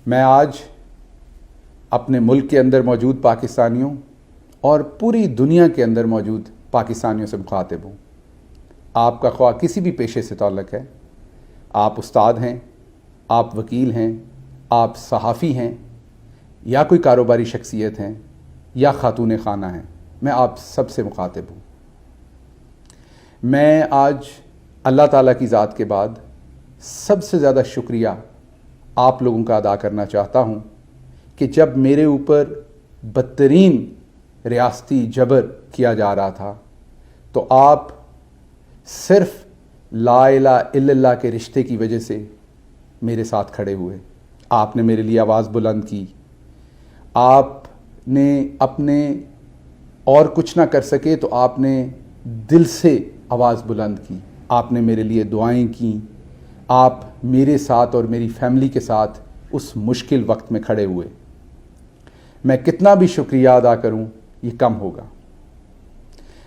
میں آج اپنے ملک کے اندر موجود پاکستانیوں اور پوری دنیا کے اندر موجود پاکستانیوں سے مخاطب ہوں۔ آپ کا خواہ کسی بھی پیشے سے تعلق ہے، آپ استاد ہیں، آپ وکیل ہیں، آپ صحافی ہیں، یا کوئی کاروباری شخصیت ہیں، یا خاتون خانہ ہیں، میں آپ سب سے مخاطب ہوں۔ میں آج اللہ تعالیٰ کی ذات کے بعد سب سے زیادہ شکریہ آپ لوگوں کا ادا کرنا چاہتا ہوں کہ جب میرے اوپر بدترین ریاستی جبر کیا جا رہا تھا تو آپ صرف لا الہ الا اللہ کے رشتے کی وجہ سے میرے ساتھ کھڑے ہوئے۔ آپ نے میرے لیے آواز بلند کی، آپ نے اپنے اور کچھ نہ کر سکے تو آپ نے دل سے آواز بلند کی، آپ نے میرے لیے دعائیں کیں، آپ میرے ساتھ اور میری فیملی کے ساتھ اس مشکل وقت میں کھڑے ہوئے۔ میں کتنا بھی شکریہ ادا کروں یہ کم ہوگا۔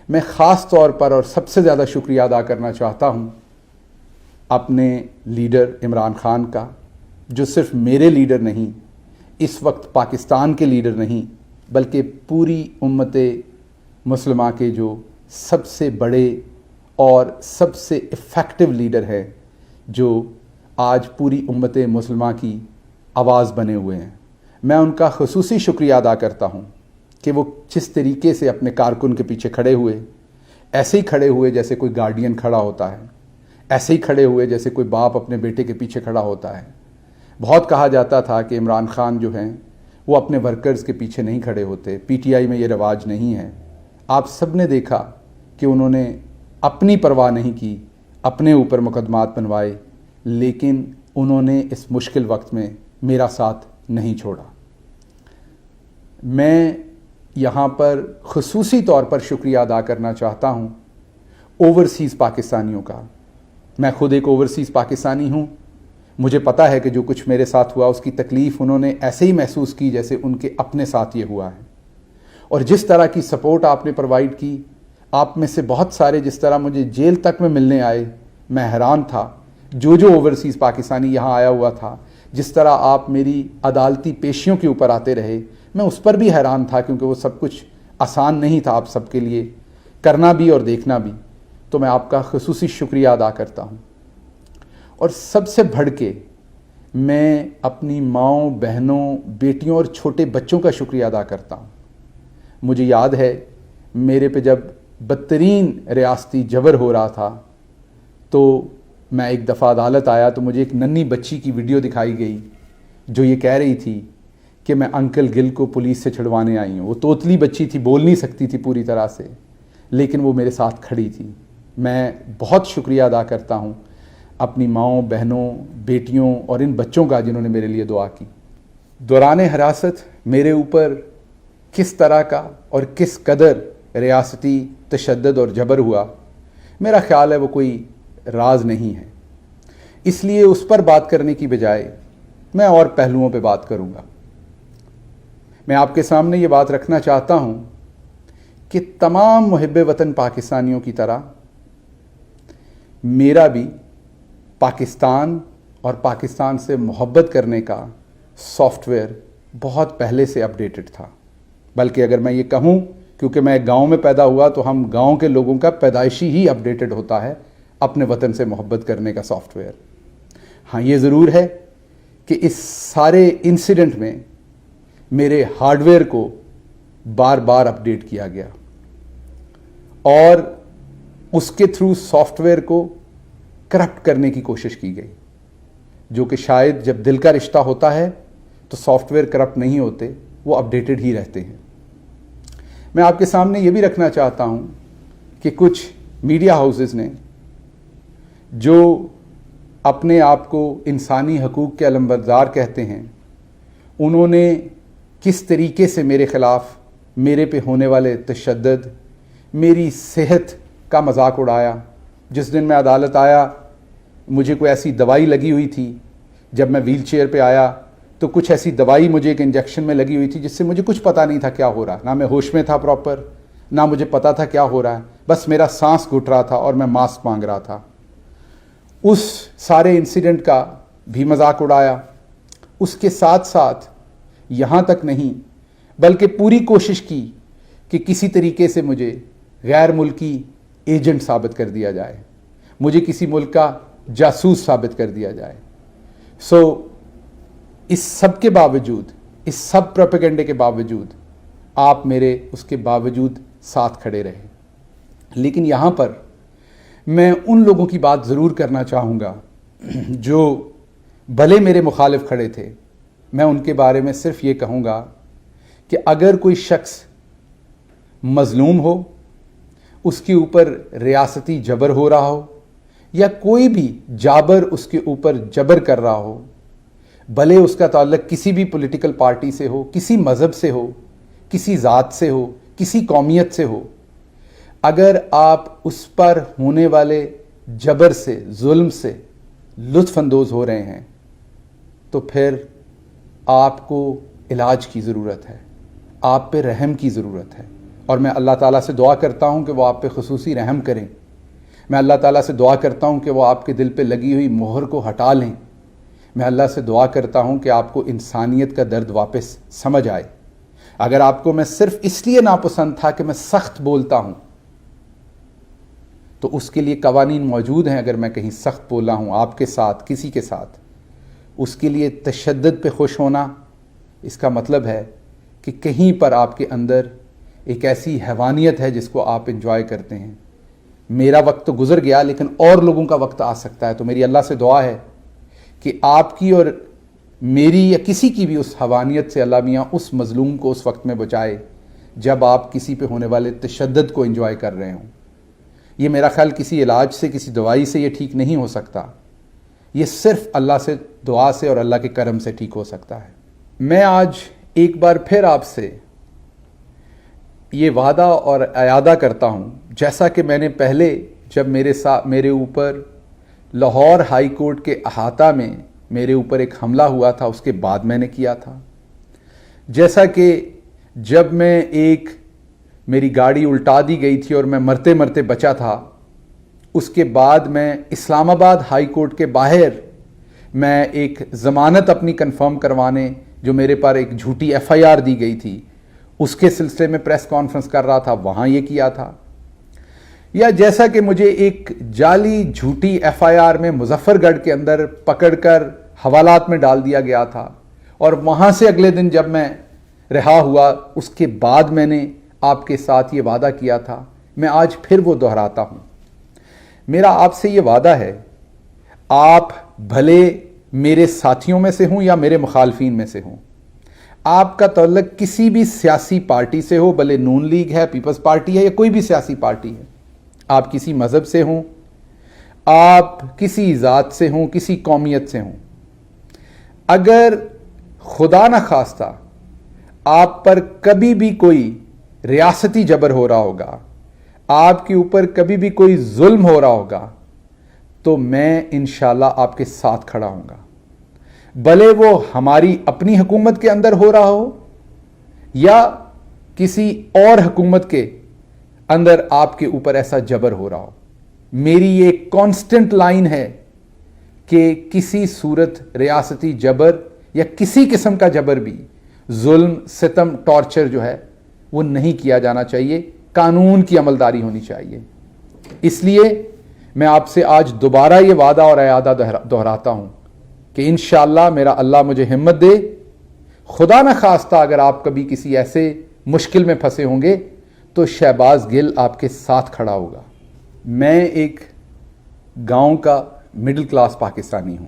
میں خاص طور پر اور سب سے زیادہ شکریہ ادا کرنا چاہتا ہوں اپنے لیڈر عمران خان کا، جو صرف میرے لیڈر نہیں، اس وقت پاکستان کے لیڈر نہیں، بلکہ پوری امت مسلمہ کے جو سب سے بڑے اور سب سے افیکٹو لیڈر ہے، جو آج پوری امت مسلمہ کی آواز بنے ہوئے ہیں۔ میں ان کا خصوصی شکریہ ادا کرتا ہوں کہ وہ جس طریقے سے اپنے کارکن کے پیچھے کھڑے ہوئے، ایسے ہی کھڑے ہوئے جیسے کوئی گارڈین کھڑا ہوتا ہے، ایسے ہی کھڑے ہوئے جیسے کوئی باپ اپنے بیٹے کے پیچھے کھڑا ہوتا ہے۔ بہت کہا جاتا تھا کہ عمران خان جو ہیں وہ اپنے ورکرز کے پیچھے نہیں کھڑے ہوتے، پی ٹی آئی میں یہ رواج نہیں ہے۔ آپ سب نے دیکھا کہ انہوں نے اپنی پرواہ نہیں کی، اپنے اوپر مقدمات بنوائے، لیکن انہوں نے اس مشکل وقت میں میرا ساتھ نہیں چھوڑا۔ میں یہاں پر خصوصی طور پر شکریہ ادا کرنا چاہتا ہوں اوورسیز پاکستانیوں کا۔ میں خود ایک اوورسیز پاکستانی ہوں۔ مجھے پتہ ہے کہ جو کچھ میرے ساتھ ہوا اس کی تکلیف انہوں نے ایسے ہی محسوس کی جیسے ان کے اپنے ساتھ یہ ہوا ہے، اور جس طرح کی سپورٹ آپ نے پرووائڈ کی، آپ میں سے بہت سارے جس طرح مجھے جیل تک میں ملنے آئے، میں حیران تھا۔ جو اوورسیز پاکستانی یہاں آیا ہوا تھا، جس طرح آپ میری عدالتی پیشیوں کے اوپر آتے رہے، میں اس پر بھی حیران تھا، کیونکہ وہ سب کچھ آسان نہیں تھا آپ سب کے لیے کرنا بھی اور دیکھنا بھی۔ تو میں آپ کا خصوصی شکریہ ادا کرتا ہوں، اور سب سے بڑھ کے میں اپنی ماؤں، بہنوں، بیٹیوں اور چھوٹے بچوں کا شکریہ ادا کرتا ہوں۔ مجھے یاد ہے میرے پہ جب بدترین ریاستی جبر ہو رہا تھا تو میں ایک دفعہ عدالت آیا تو مجھے ایک ننھی بچی کی ویڈیو دکھائی گئی جو یہ کہہ رہی تھی کہ میں انکل گل کو پولیس سے چھڑوانے آئی ہوں۔ وہ توتلی بچی تھی، بول نہیں سکتی تھی پوری طرح سے، لیکن وہ میرے ساتھ کھڑی تھی۔ میں بہت شکریہ ادا کرتا ہوں اپنی ماؤں، بہنوں، بیٹیوں اور ان بچوں کا جنہوں نے میرے لیے دعا کی۔ دوران حراست میرے اوپر کس طرح کا اور کس قدر ریاستی تشدد اور جبر ہوا، میرا خیال ہے وہ کوئی راز نہیں ہے۔ اس لیے اس پر بات کرنے کی بجائے میں اور پہلوؤں پہ بات کروں گا۔ میں آپ کے سامنے یہ بات رکھنا چاہتا ہوں کہ تمام محب وطن پاکستانیوں کی طرح میرا بھی پاکستان اور پاکستان سے محبت کرنے کا سافٹ ویئر بہت پہلے سے اپڈیٹڈ تھا، بلکہ اگر میں یہ کہوں کیونکہ میں گاؤں میں پیدا ہوا تو ہم گاؤں کے لوگوں کا پیدائشی ہی اپڈیٹڈ ہوتا ہے اپنے وطن سے محبت کرنے کا سافٹ ویئر۔ ہاں، یہ ضرور ہے کہ اس سارے انسیڈنٹ میں میرے ہارڈ ویئر کو بار بار اپڈیٹ کیا گیا، اور اس کے تھرو سافٹ ویئر کو کرپٹ کرنے کی کوشش کی گئی، جو کہ شاید جب دل کا رشتہ ہوتا ہے تو سافٹ ویئر کرپٹ نہیں ہوتے، وہ اپڈیٹڈ ہی رہتے ہیں۔ میں آپ کے سامنے یہ بھی رکھنا چاہتا ہوں کہ کچھ میڈیا ہاؤسز نے جو اپنے آپ کو انسانی حقوق کے علمبردار کہتے ہیں، انہوں نے کس طریقے سے میرے خلاف، میرے پہ ہونے والے تشدد، میری صحت کا مذاق اڑایا۔ جس دن میں عدالت آیا مجھے کوئی ایسی دوائی لگی ہوئی تھی، جب میں ویل چیئر پہ آیا تو کچھ ایسی دوائی مجھے ایک انجیکشن میں لگی ہوئی تھی جس سے مجھے کچھ پتہ نہیں تھا کیا ہو رہا، نہ میں ہوش میں تھا پراپر، نہ مجھے پتہ تھا کیا ہو رہا ہے، بس میرا سانس گھٹ رہا تھا اور میں ماسک مانگ رہا تھا۔ اس سارے انسیڈنٹ کا بھی مذاق اڑایا، اس کے ساتھ ساتھ یہاں تک نہیں بلکہ پوری کوشش کی کہ کسی طریقے سے مجھے غیر ملکی ایجنٹ ثابت کر دیا جائے، مجھے کسی ملک کا جاسوس ثابت کر دیا جائے۔ اس سب کے باوجود، اس سب پروپیگنڈے کے باوجود آپ میرے اس کے باوجود ساتھ کھڑے رہے۔ لیکن یہاں پر میں ان لوگوں کی بات ضرور کرنا چاہوں گا جو بھلے میرے مخالف کھڑے تھے۔ میں ان کے بارے میں صرف یہ کہوں گا کہ اگر کوئی شخص مظلوم ہو، اس کے اوپر ریاستی جبر ہو رہا ہو، یا کوئی بھی جابر اس کے اوپر جبر کر رہا ہو، بھلے اس کا تعلق کسی بھی پولیٹیکل پارٹی سے ہو، کسی مذہب سے ہو، کسی ذات سے ہو، کسی قومیت سے ہو، اگر آپ اس پر ہونے والے جبر سے، ظلم سے لطف اندوز ہو رہے ہیں تو پھر آپ کو علاج کی ضرورت ہے، آپ پہ رحم کی ضرورت ہے۔ اور میں اللہ تعالیٰ سے دعا کرتا ہوں کہ وہ آپ پہ خصوصی رحم کریں۔ میں اللہ تعالیٰ سے دعا کرتا ہوں کہ وہ آپ کے دل پہ لگی ہوئی مہر کو ہٹا لیں۔ میں اللہ سے دعا کرتا ہوں کہ آپ کو انسانیت کا درد واپس سمجھ آئے۔ اگر آپ کو میں صرف اس لیے ناپسند تھا کہ میں سخت بولتا ہوں تو اس کے لیے قوانین موجود ہیں۔ اگر میں کہیں سخت بولا ہوں آپ کے ساتھ، کسی کے ساتھ، اس کے لیے تشدد پہ خوش ہونا، اس کا مطلب ہے کہ کہیں پر آپ کے اندر ایک ایسی حیوانیت ہے جس کو آپ انجوائے کرتے ہیں۔ میرا وقت تو گزر گیا، لیکن اور لوگوں کا وقت آ سکتا ہے۔ تو میری اللہ سے دعا ہے کہ آپ کی اور میری یا کسی کی بھی اس حیوانیت سے اللہ میاں اس مظلوم کو اس وقت میں بچائے جب آپ کسی پہ ہونے والے تشدد کو انجوائے کر رہے ہوں۔ یہ میرا خیال کسی علاج سے، کسی دوائی سے یہ ٹھیک نہیں ہو سکتا۔ یہ صرف اللہ سے دعا سے اور اللہ کے کرم سے ٹھیک ہو سکتا ہے۔ میں آج ایک بار پھر آپ سے یہ وعدہ اور اعادہ کرتا ہوں، جیسا کہ میں نے پہلے جب میرے اوپر لاہور ہائی کورٹ کے احاطہ میں میرے اوپر ایک حملہ ہوا تھا، اس کے بعد میں نے کیا تھا۔ جیسا کہ جب میں میری گاڑی الٹا دی گئی تھی اور میں مرتے مرتے بچا تھا، اس کے بعد میں اسلام آباد ہائی کورٹ کے باہر میں ایک ضمانت اپنی کنفرم کروانے، جو میرے پر ایک جھوٹی FIR دی گئی تھی، اس کے سلسلے میں پریس کانفرنس کر رہا تھا، وہاں یہ کیا تھا۔ یا جیسا کہ مجھے ایک جعلی جھوٹی FIR میں مظفر گڑھ کے اندر پکڑ کر حوالات میں ڈال دیا گیا تھا، اور وہاں سے اگلے دن جب میں رہا ہوا، اس کے بعد میں نے آپ کے ساتھ یہ وعدہ کیا تھا، میں آج پھر وہ دہراتا ہوں۔ میرا آپ سے یہ وعدہ ہے، آپ بھلے میرے ساتھیوں میں سے ہوں یا میرے مخالفین میں سے ہوں، آپ کا تعلق کسی بھی سیاسی پارٹی سے ہو، بھلے نون لیگ ہے، پیپلز پارٹی ہے، یا کوئی بھی سیاسی پارٹی ہے، آپ کسی مذہب سے ہوں، آپ کسی ذات سے ہوں، کسی قومیت سے ہوں، اگر خدا نخواستہ آپ پر کبھی بھی کوئی ریاستی جبر ہو رہا ہوگا، آپ کے اوپر کبھی بھی کوئی ظلم ہو رہا ہوگا، تو میں انشاءاللہ آپ کے ساتھ کھڑا ہوں گا، بھلے وہ ہماری اپنی حکومت کے اندر ہو رہا ہو یا کسی اور حکومت کے اندر آپ کے اوپر ایسا جبر ہو رہا ہو۔ میری یہ کانسٹنٹ لائن ہے کہ کسی صورت ریاستی جبر یا کسی قسم کا جبر بھی، ظلم، ستم، ٹارچر جو ہے وہ نہیں کیا جانا چاہیے، قانون کی عملداری ہونی چاہیے۔ اس لیے میں آپ سے آج دوبارہ یہ وعدہ اور اعادہ دہراتا ہوں کہ انشاءاللہ میرا اللہ مجھے ہمت دے، خدا نہ خواستہ اگر آپ کبھی کسی ایسے مشکل میں پھنسے ہوں گے تو شہباز گل آپ کے ساتھ کھڑا ہوگا۔ میں ایک گاؤں کا مڈل کلاس پاکستانی ہوں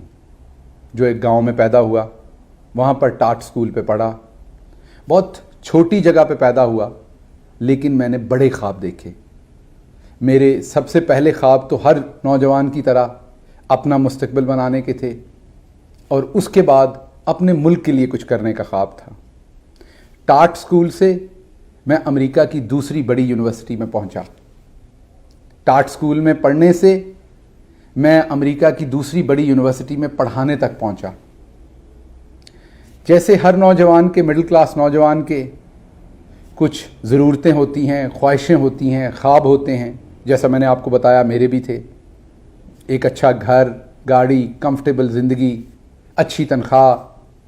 جو ایک گاؤں میں پیدا ہوا، وہاں پر ٹاٹ سکول پہ پڑھا، بہت چھوٹی جگہ پہ پیدا ہوا، لیکن میں نے بڑے خواب دیکھے۔ میرے سب سے پہلے خواب تو ہر نوجوان کی طرح اپنا مستقبل بنانے کے تھے، اور اس کے بعد اپنے ملک کے لیے کچھ کرنے کا خواب تھا۔ ٹاٹ سکول سے میں امریکہ کی دوسری بڑی یونیورسٹی میں پہنچا۔ ٹاٹ سکول میں پڑھنے سے میں امریکہ کی دوسری بڑی یونیورسٹی میں پڑھانے تک پہنچا۔ جیسے ہر نوجوان کے، مڈل کلاس نوجوان کے کچھ ضرورتیں ہوتی ہیں، خواہشیں ہوتی ہیں، خواب ہوتے ہیں، جیسا میں نے آپ کو بتایا میرے بھی تھے۔ ایک اچھا گھر، گاڑی، کمفرٹیبل زندگی، اچھی تنخواہ،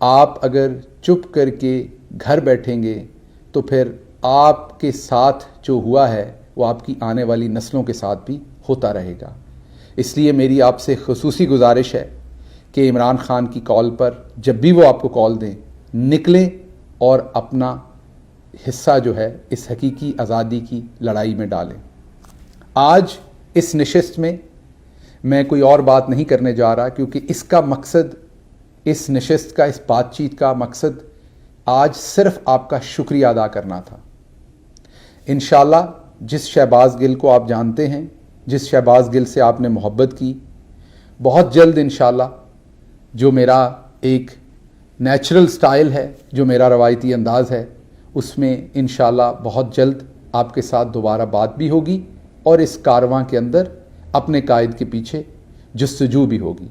آپ اگر چپ کر کے گھر بیٹھیں گے تو پھر آپ کے ساتھ جو ہوا ہے وہ آپ کی آنے والی نسلوں کے ساتھ بھی ہوتا رہے گا. اس لیے میری آپ سے خصوصی گزارش ہے کہ عمران خان کی کال پر جب بھی وہ آپ کو کال دیں نکلیں اور اپنا حصہ جو ہے اس حقیقی آزادی کی لڑائی میں ڈالیں. آج اس نشست میں کوئی اور بات نہیں کرنے جا رہا، کیونکہ اس کا مقصد، اس نشست کا، اس بات چیت کا مقصد آج صرف آپ کا شکریہ ادا کرنا تھا. انشاءاللہ جس شہباز گل کو آپ جانتے ہیں، جس شہباز گل سے آپ نے محبت کی، بہت جلد انشاءاللہ جو میرا ایک نیچرل سٹائل ہے، جو میرا روایتی انداز ہے، اس میں انشاءاللہ بہت جلد آپ کے ساتھ دوبارہ بات بھی ہوگی اور اس کارواں کے اندر اپنے قائد کے پیچھے جستجو بھی ہوگی.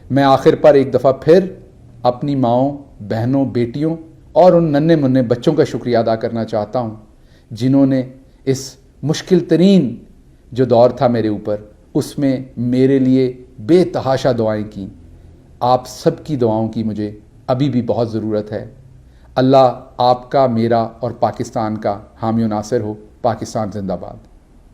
میں آخر پر ایک دفعہ پھر اپنی ماؤں، بہنوں، بیٹیوں اور ان ننھے منھے بچوں کا شکریہ ادا کرنا چاہتا ہوں جنہوں نے اس مشکل ترین جو دور تھا میرے اوپر، اس میں میرے لیے بے تحاشا دعائیں کیں. آپ سب کی دعاؤں کی مجھے ابھی بھی بہت ضرورت ہے. اللہ آپ کا، میرا اور پاکستان کا حامی و ناصر ہو. پاکستان زندہ باد.